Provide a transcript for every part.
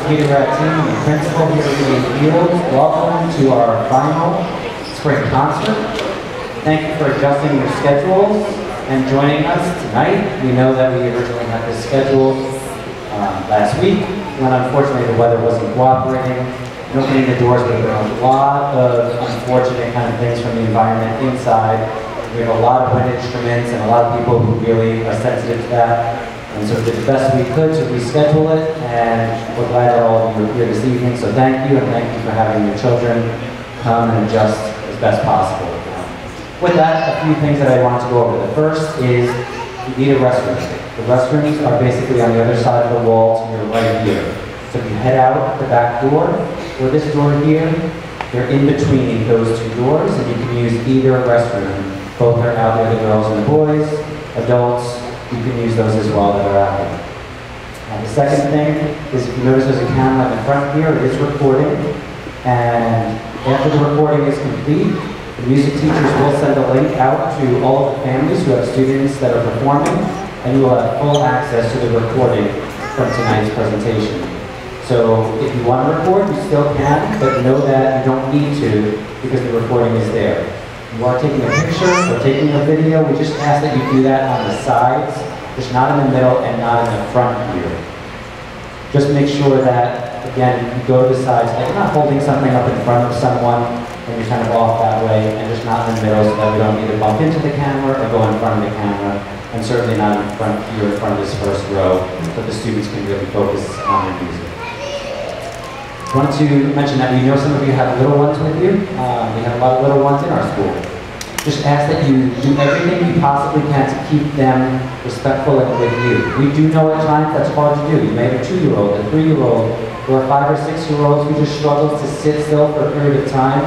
Peter Rattine, the principal here at Lee Fields. Welcome to our final spring concert. Thank you for adjusting your schedules and joining us tonight. We know that we originally had this scheduled last week, when unfortunately the weather wasn't cooperating. And opening the doors, we have a lot of unfortunate kind of things from the environment inside. We have a lot of wind instruments and a lot of people who really are sensitive to that. And so we did the best we could to reschedule it, and we're glad that all of you are here this evening. So thank you, and thank you for having your children come and adjust as best possible. With that, a few things that I wanted to go over. The first is you need a restroom. The restrooms are basically on the other side of the wall to your right here. So if you head out the back door, or this door here, they're in between those two doors, and you can use either restroom. Both are out there, the girls and the boys, adults. You can use those as well that are out there. The second thing is, if you notice there's a camera in the front here, it is recording. And after the recording is complete, the music teachers will send a link out to all of the families who have students that are performing, and you will have full access to the recording from tonight's presentation. So if you want to record, you still can, but know that you don't need to because the recording is there. You are taking a picture or taking a video, we just ask that you do that on the sides, just not in the middle and not in the front here. Just make sure that, again, you go to the sides, like you're not holding something up in front of someone and you're kind of off that way, and just not in the middle so that we don't either bump into the camera or go in front of the camera, and certainly not in front here in front of this first row, so the students can really focus on their music. I wanted to mention that we know some of you have little ones with you. We have a lot of little ones in our school. Just ask that you do everything you possibly can to keep them respectful and with you. We do know at times that's hard to do. You may have a 2-year-old, a 3-year-old, or a 5 or 6-year-old who just struggles to sit still for a period of time.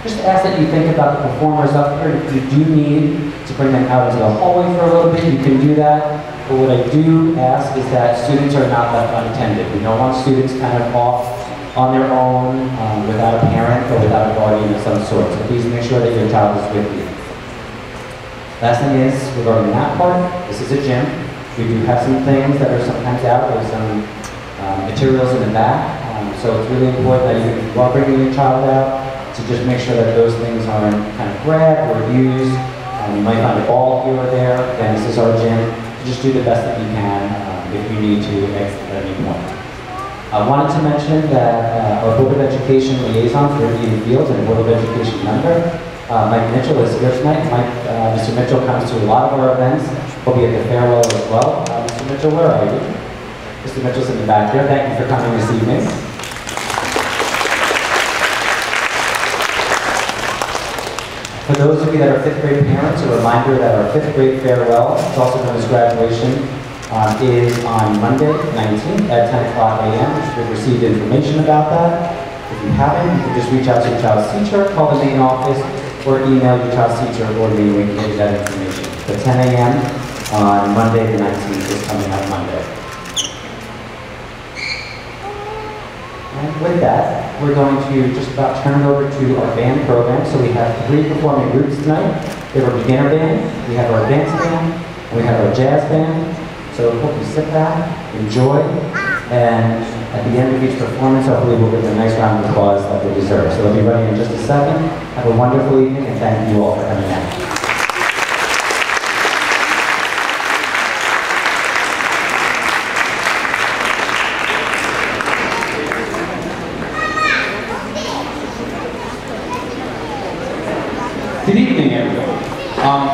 Just ask that you think about the performers up here. If you do need to bring them out into the hallway for a little bit, you can do that. But what I do ask is that students are not left unattended. We don't want students kind of off on their own, without a parent or without a guardian of some sort. So please make sure that your child is with you. Last thing is, regarding that part, this is a gym. We do have some things that are sometimes out. There's some materials in the back. So it's really important that you are bringing your child out to just make sure that those things aren't kind of grabbed or used. You might find a ball here or there. Again, this is our gym. So just do the best that you can if you need to exit at any point. I wanted to mention that our Board of Education liaison for Indian Fields and Board of Education member, Mike Mitchell, is here tonight. Mr. Mitchell comes to a lot of our events. He'll be at the farewell as well. Mr. Mitchell, where are you? Mr. Mitchell's in the back here. Thank you for coming this evening. For those of you that are 5th grade parents, a reminder that our 5th grade farewell, it's also known as graduation, is on Monday, 19th at 10 o'clock a.m. We've received information about that. If you haven't, you can just reach out to your child's teacher, call the main office, or email your child's teacher or me, we can get you that information. The 10 a.m. on Monday, the 19th is coming up Monday. And with that, we're going to just about turn it over to our band program. So we have 3 performing groups tonight. We have our beginner band, we have our advanced band, and we have our jazz band. So hope you sit back, enjoy, and at the end of each performance, hopefully we'll give them a nice round of applause that they deserve. So they'll be ready in just a second. Have a wonderful evening, and thank you all for coming out. Good evening, everyone.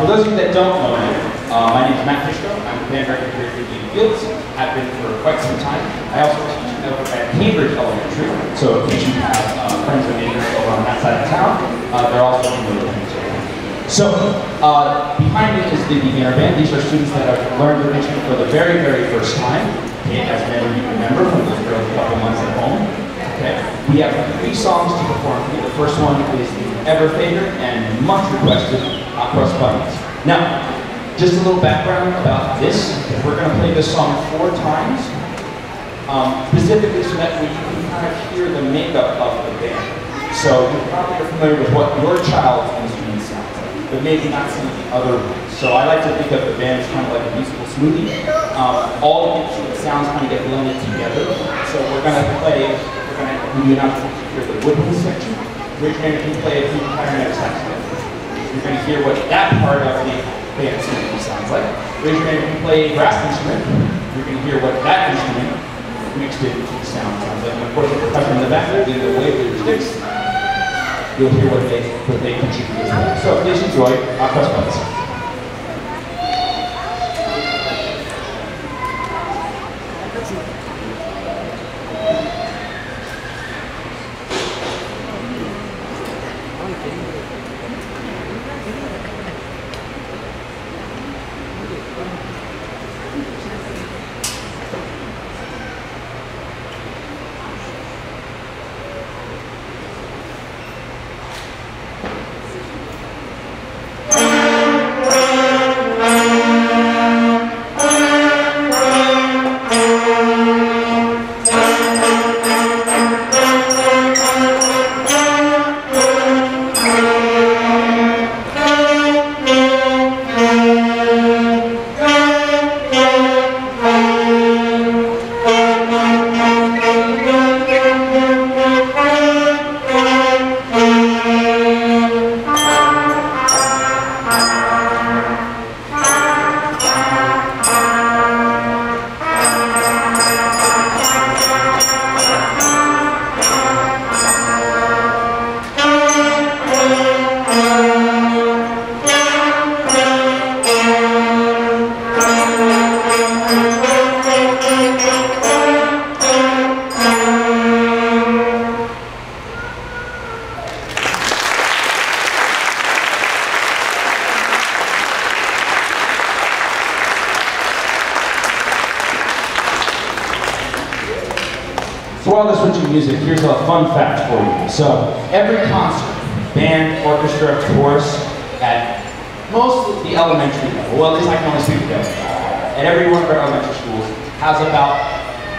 For those of you that don't know me, my name is Matt Fishko. I'm the band director here at Indian Fields. I've been for quite some time. I also teach over at Cambridge Elementary. So in case you have friends or neighbors over on that side of town, they're also familiar with me. So behind me is the beginner band. These are students that have learned their instrument for the very, very first time. Okay, as many of you remember from those early couple months at home. Okay. We have 3 songs to perform here. The first one is the ever favorite and much requested Cross Buttons. Now, just a little background about this. We're going to play this song 4 times, specifically so that you can kind of hear the makeup of the band. So you probably are familiar with what your child's instrument sounds like. but maybe not some of the other ones. So I like to think of the band as kind of like a musical smoothie. All the instrument sounds kind of get blended together. So we're going to give you an opportunity to hear the woodwind section. We're going to play a few clarinet saxophone. You're going to hear what that part of the band symphony sounds like. Raise your hand if you play a brass instrument. You're going to hear what that instrument mixed into the sound sounds like. And of course, the percussion in the back, they're the wave with your sticks. You'll hear what they contribute as well. So please enjoy our press buttons. So while they're switching music, here's a fun fact for you. So every concert, band, orchestra, chorus, at most of the elementary level, well at least I can only speak to them, at every one of our elementary schools has about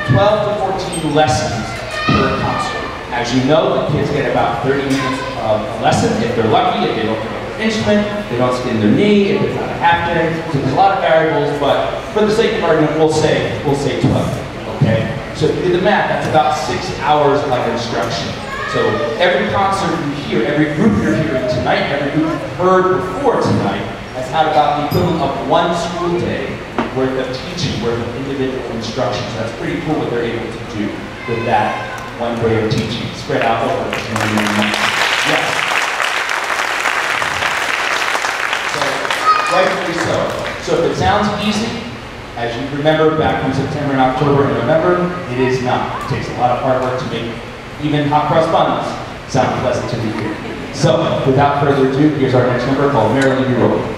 12 to 14 lessons per concert. As you know, the kids get about 30 minutes of a lesson if they're lucky, if they don't pick up their instrument, they don't skin their knee, if it's not a half day. So there's a lot of variables, but for the sake of argument, we'll say 12, okay? So if you do the math, that's about 6 hours of instruction. So every concert you hear, every group you're hearing tonight, every group you've heard before tonight, has had about the equivalent of one school day worth of teaching, worth of individual instruction. So that's pretty cool what they're able to do with that one day of teaching, spread out over many months. Yes. So, rightfully so. So if it sounds easy, as you remember back from September and October and November, it is not. It takes a lot of hard work to make even hot cross buns sound pleasant to the ear. So, without further ado, here's our next number called Marilyn You Roll.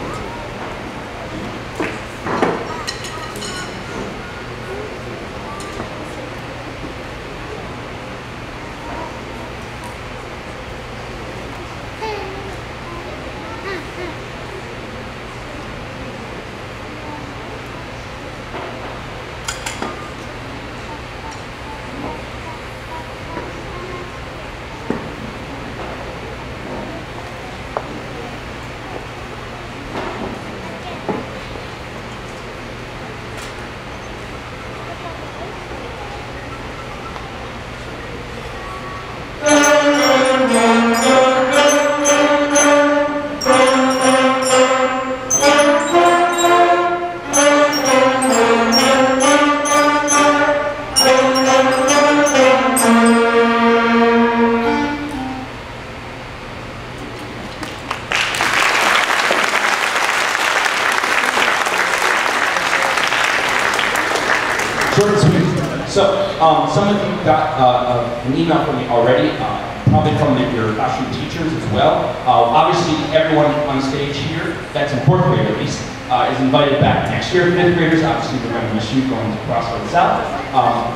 Short and sweet. So, some of you got an email from me already, probably from your classroom teachers as well. Obviously, everyone on stage here, that's in fourth grade at least, is invited back next year. Fifth graders, obviously, we're going to miss you going to Crossroads South.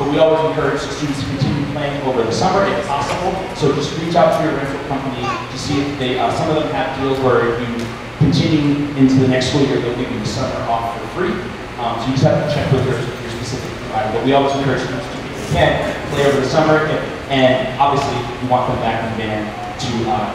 But we always encourage students to continue playing over the summer if possible. So just reach out to your rental company to see if they, some of them have deals where if you continue into the next school year, they'll give you the summer off for free. So you just have to check with your specific provider. But we always encourage students to, if they can, play over the summer. And obviously, we want them back in the band to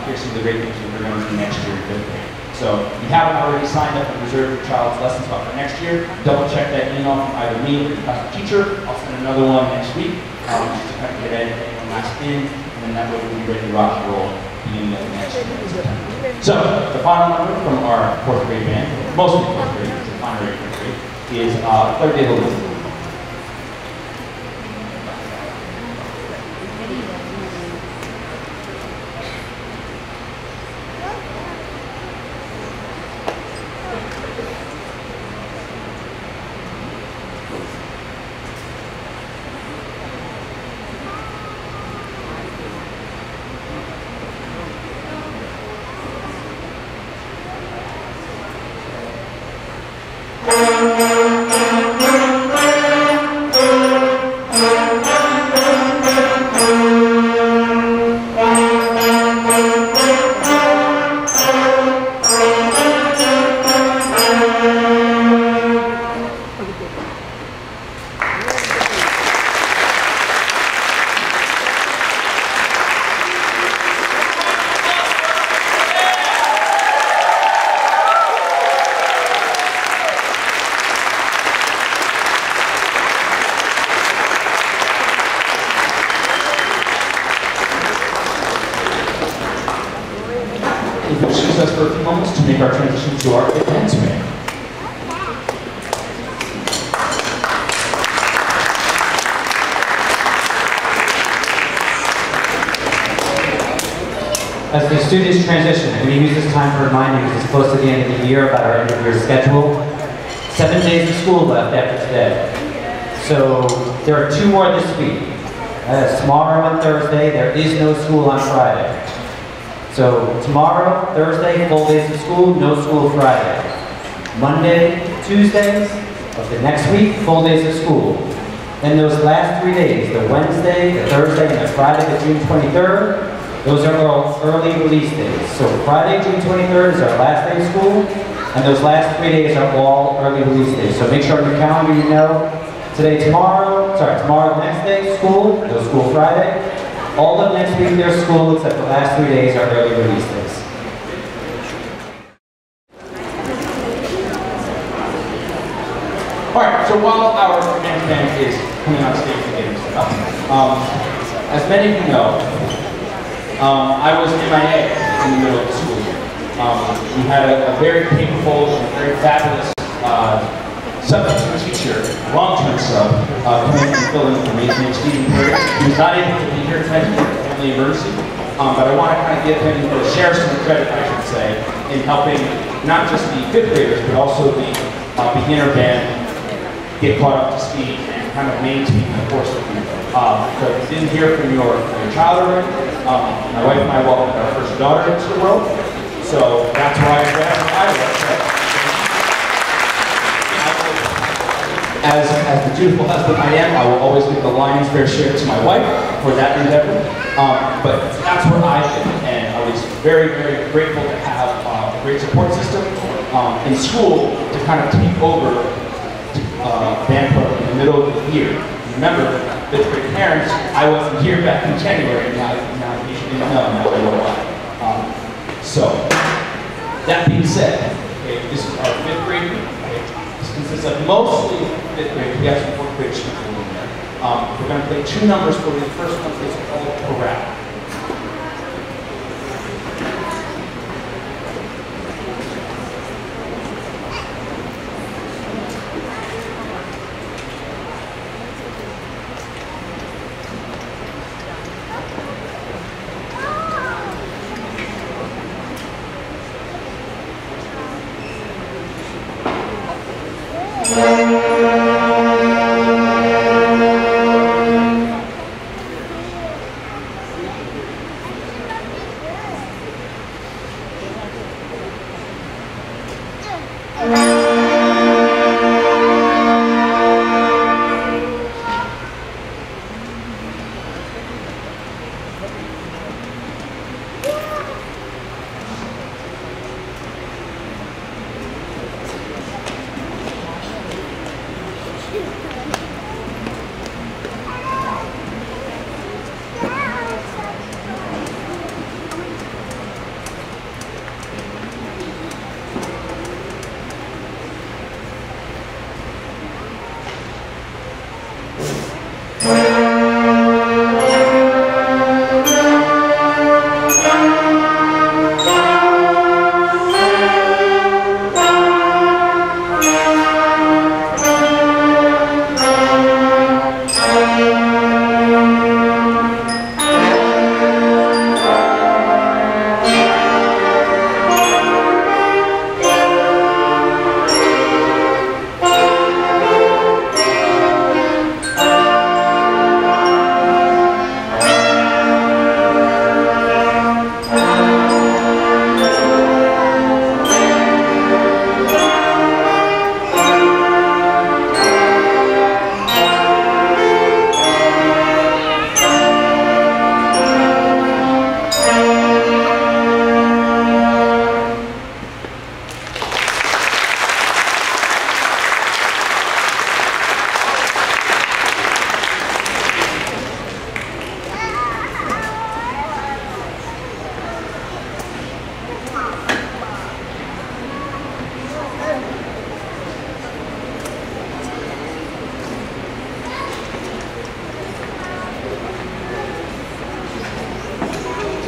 hear some of the great things that we're going to do next year in fifth grade. So if you haven't already signed up and reserved your child's lesson spot for next year, double check that email from either me or your class teacher. I'll send another one next week just to kind of get anyone last in, and then that way we'll be ready to rock and roll beginning of next year in September. So the final number from our fourth grade band, mostly fourth grade, the final grade fourth grade, is Third Day of the Week. Excuse us for a few moments to make our transition to our advance band. As the students transition, I'm going to use this time to remind you, because it's close to the end of the year, about our end of year schedule. 7 days of school left after today. So there are 2 more this week. Tomorrow and Thursday, there is no school on Friday. So tomorrow, Thursday, full days of school, no school Friday. Monday, Tuesdays of the next week, full days of school. And those last 3 days, the Wednesday, the Thursday, and the Friday, the June 23rd, those are all early release days. So Friday, June 23rd is our last day of school, and those last 3 days are all early release days. So make sure on your calendar you know, tomorrow, the next day, school, no school Friday. All of next week there's school, except the last 3 days are early release days. All right, so while our advance band is coming on stage and getting set up, as many of you know, I was MIA in the middle of the school year. We had a very capable and very fabulous substitute teacher, long-term sub, coming and filling for me, named Stephen Curtis. He was not able to be here tonight for a family emergency, but I want to kind of give him, or share some credit, I should say, in helping not just the 5th graders, but also the beginner band get caught up to speed and kind of maintain the course of you. So if you didn't hear from your child already, my wife and I welcomed our first daughter into the world, so that's why I grabbed my Iowa. As the dutiful husband I am, I will always give the lion's fair share to my wife for that endeavor. But that's where I've been, and I was very, very grateful to have a great support system in school to kind of take over band program in the middle of the year. Remember, 5th grade parents, I wasn't here back in January, now you didn't know, now I know why. So, that being said, okay, this is our 5th grade week. This consists of mostly 5th grade. We have some 4th grade students in there. We're going to play 2 numbers for you. The first one is called Corral.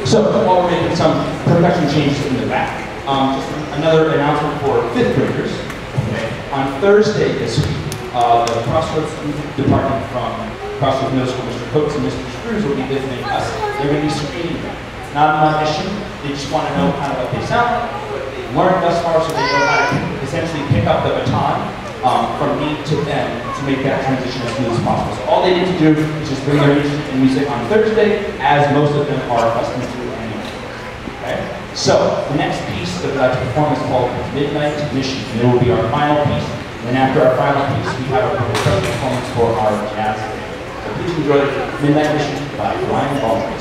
So, while we're making some production changes in the back, just another announcement for 5th graders. Okay. On Thursday this week, the Crossroads Department from Crossroads Middle School, Mr. Coates and Mr. Screws will be visiting us. They're going to be screening them. Not an audition, they just want to know kind of what they sound like, what they've learned thus far, so they know how to essentially pick up the baton from me to them to make that transition as smooth as possible. So all they need to do is just bring their instrument and music on Thursday, as most of them are accustomed to anyway. Okay? So the next piece that we'd like to perform is called Midnight Mission. And it will be our final piece. And then after our final piece, we have a performance for our jazz band. So please enjoy Midnight Mission by Ryan Baldwin.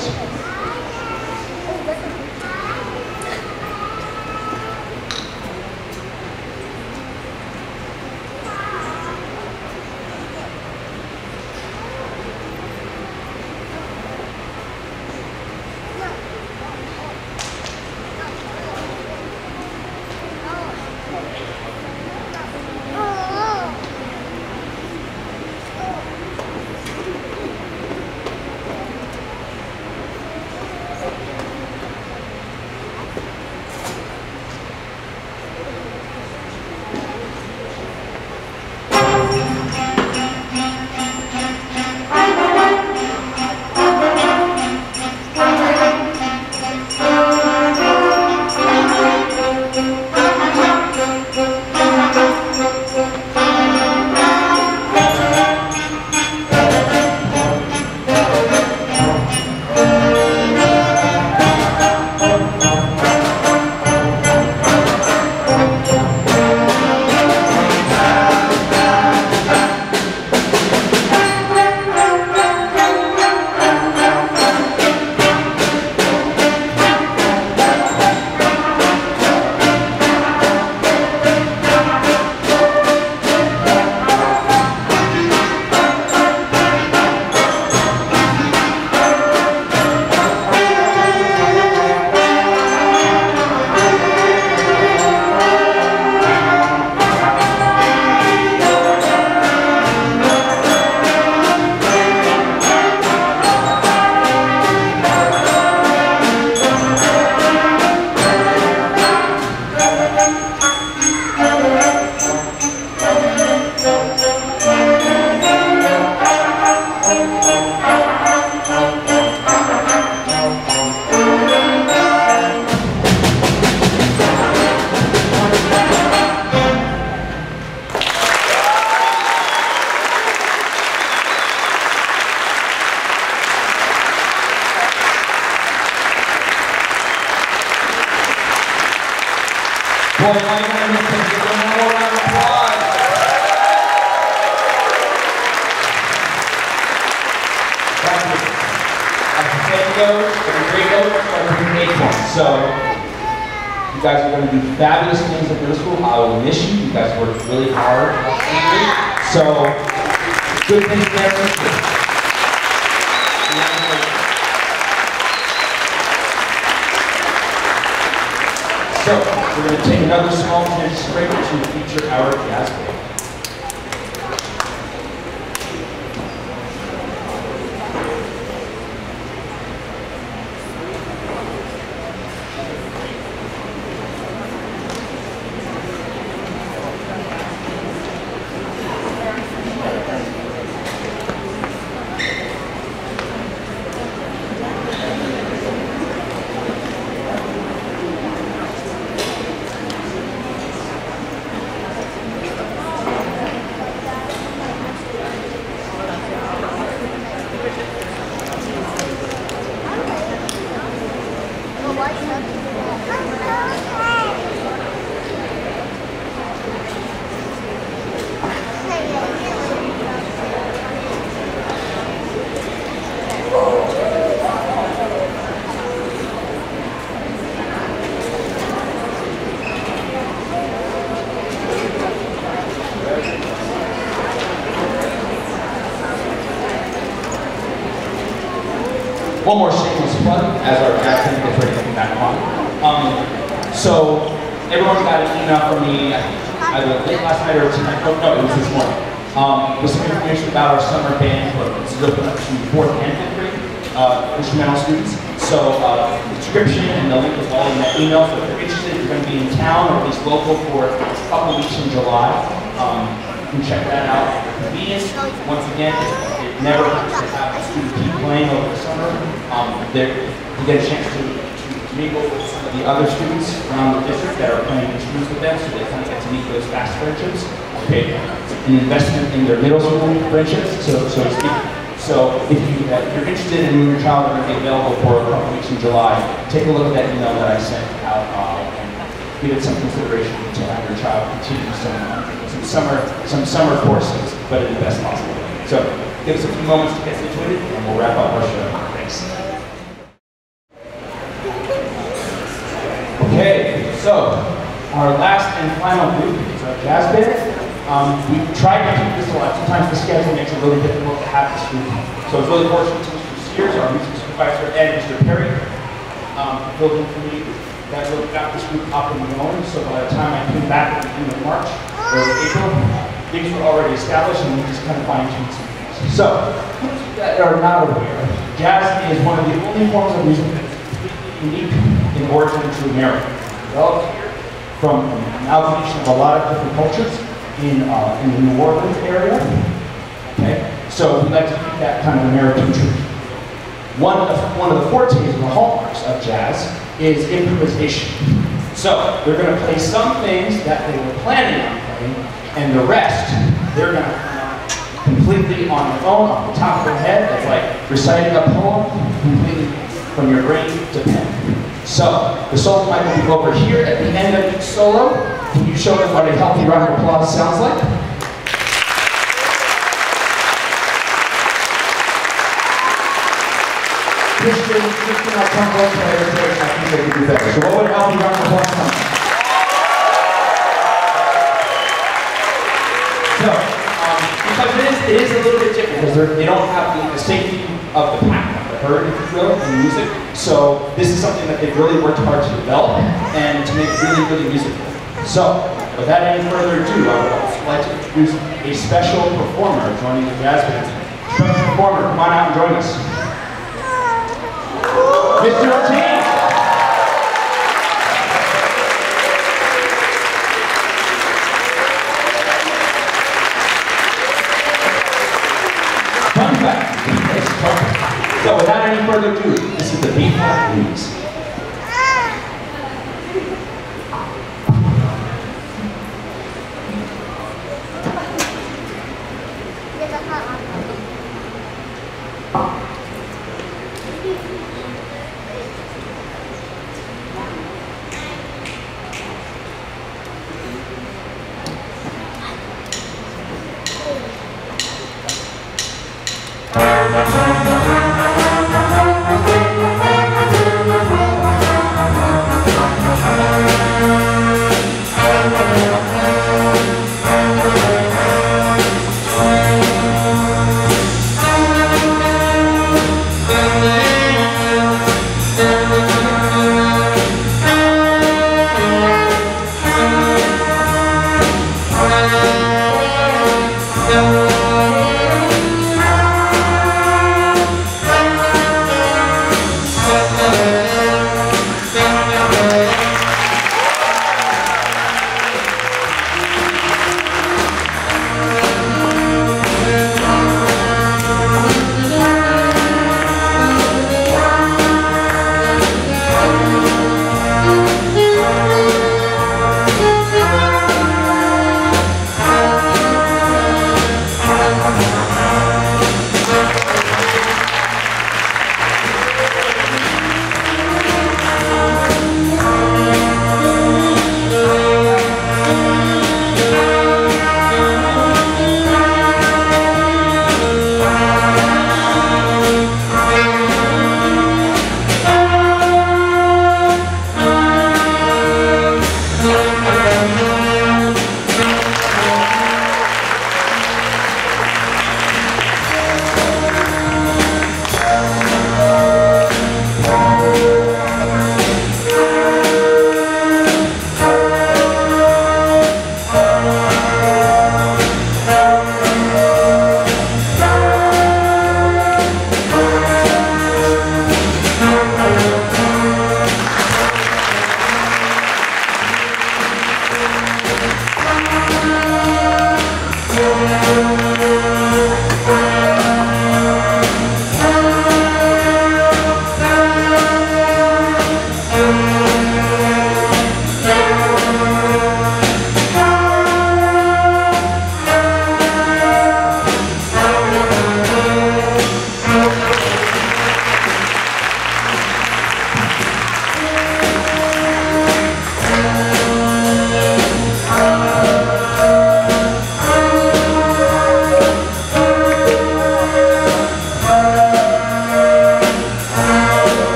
Boy, my name is one more round of applause. Thank you. As the saying goes, every great goes, every great points. So, you guys are going to do fabulous things at middle school. I will miss you. You guys worked really hard. So, good things there. So, we're going to take another small transition break to feature our jazz band. One more shameless plug as our jazz band gets ready to come back on. So everyone got an email from me either late last night or tonight. Oh, no, it was this morning. With some information about our summer band program. This is open up to 4th and 5th grade instrumental students. So the description, and the link is all in that email. So if you're interested, if you're going to be in town or at least local for a couple weeks in July, you can check that out. Convenience, once again, it never hurts to have a student keep playing over the summer. You get a chance to mingle with some of the other students around the district that are playing instruments with them, so they kind of get to meet those fast friendships. Okay, an investment in their middle school friendships, so to speak. So if you're interested in you and your child are going to be available for a couple weeks in July, take a look at that email that I sent out and give it some consideration to have your child continue some summer courses, but in the best possible way. So give us a few moments to get situated, and we'll wrap up our show. Thanks. Okay, so our last and final group is our jazz band. We tried to keep this alive. Sometimes the schedule makes it really difficult to have this group. So it's really fortunate to Mr. Sears, our music supervisor, and Mr. Perry, building for me that really got this group up and going. So by the time I came back at the end of March or April, things were already established and we just kind of fine-tuned some things. So, that are not aware, jazz is one of the only forms of music that is completely unique in origin to America. Developed here from an amalgamation of a lot of different cultures in the New Orleans area. Okay, so we like to keep that kind of American truth. One of the fortes and the hallmarks of jazz is improvisation. So they're going to play some things that they were planning on playing, and the rest they're going to come out completely on their own, off the top of their head. It's like reciting a poem completely from your brain to pen. So the solo mic will be over here at the end of each solo. Can you show them what a healthy round of applause sounds like? Christian, our trombone player, I think they could do better. So what would a healthy round of applause sound like? So, because it is a little bit different, because they don't have the safety of the pack, the herd, if you will, in the music. So this is something that they've really worked hard to develop and to make really, really musical. So, without any further ado, I would also like to introduce a special performer joining the jazz band. Special performer, come on out and join us. Mr. Ortiz! Fun fact. So, without any further ado, this is the B-flat blues.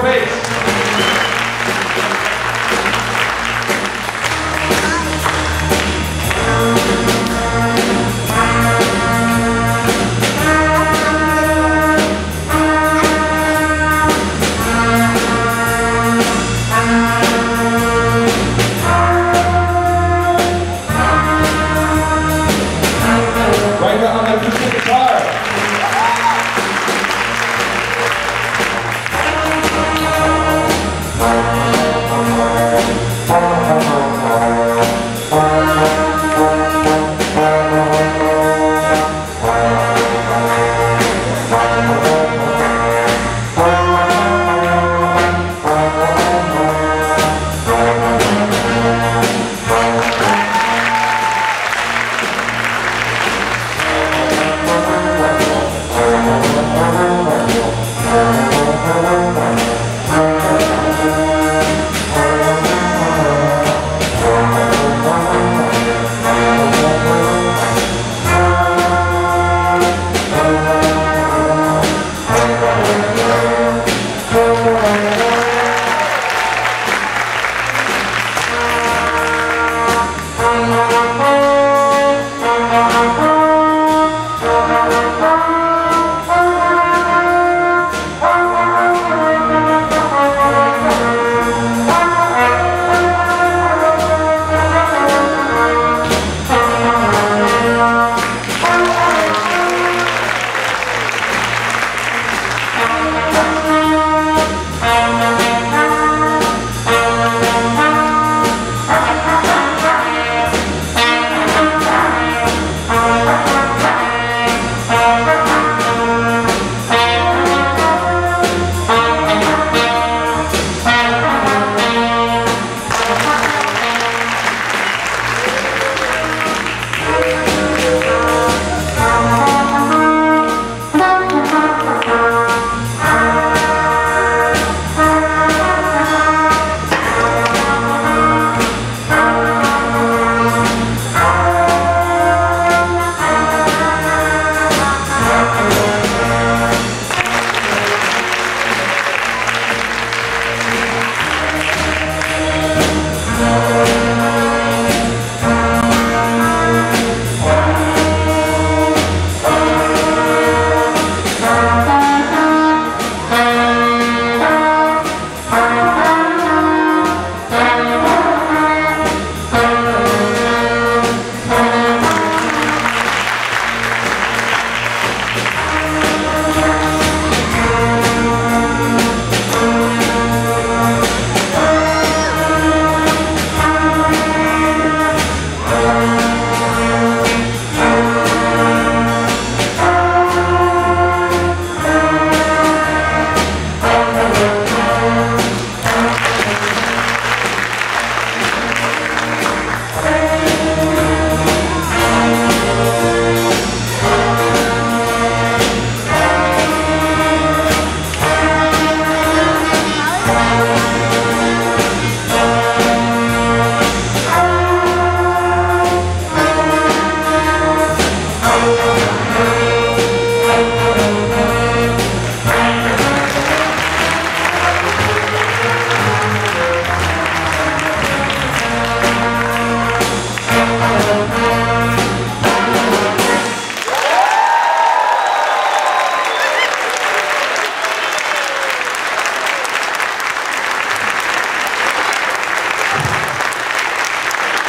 bass. Right on the acoustic guitar.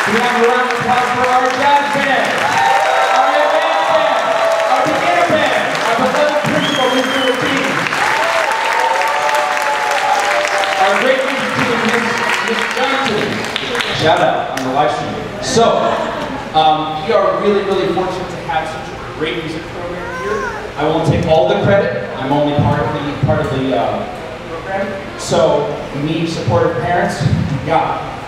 We have a round of applause for our jazz band, our advanced band, our beginner band, our beloved principal, Mr. Lateen, our great music team, Ms. Johnson. Shout out on the live stream. So, we are really, really fortunate to have such a great music program here. I won't take all the credit. I'm only part of the program. So, we need supportive parents.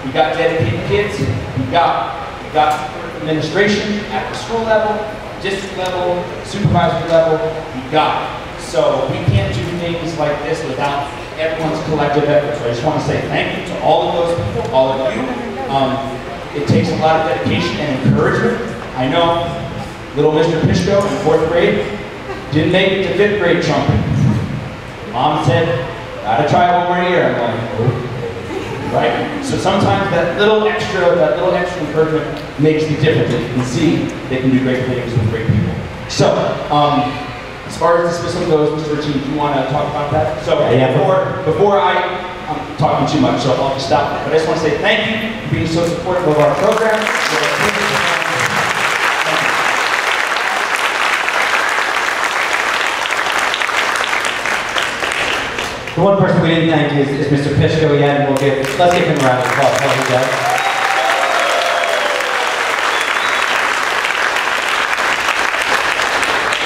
We got dedicated kids. We got supportive administration at the school level, district level, supervisory level. We got it. So we can't do things like this without everyone's collective effort. So I just want to say thank you to all of those people, all of you. It takes a lot of dedication and encouragement. I know little Mr. Pishko in 4th grade didn't make it to 5th grade trumpet. Mom said, gotta try it one more year. I'm like, oh. Right? So sometimes that little extra encouragement makes the difference. You can see they can do great things with great people. So, as far as dismissal goes, Mr. Routine, do you want to talk about that? So before I'm talking too much, so I'll just stop there. But I just want to say thank you for being so supportive of our program. The one person we didn't thank is Mr. Pishko yet, and let's give him a round of applause. Thank you, guys.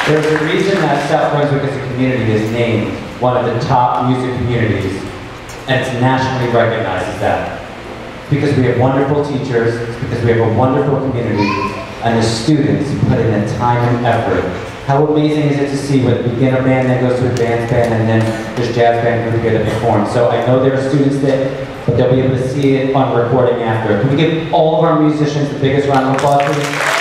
There's a reason that South Brunswick as a community is named one of the top music communities, and it's nationally recognized as that. Because we have wonderful teachers, it's because we have a wonderful community, and the students put in the time and effort. How amazing is it to see with beginner band, then goes to advanced band, and then there's jazz band group here to perform. So I know there are students there, but they'll be able to see it on recording after. Can we give all of our musicians the biggest round of applause, please?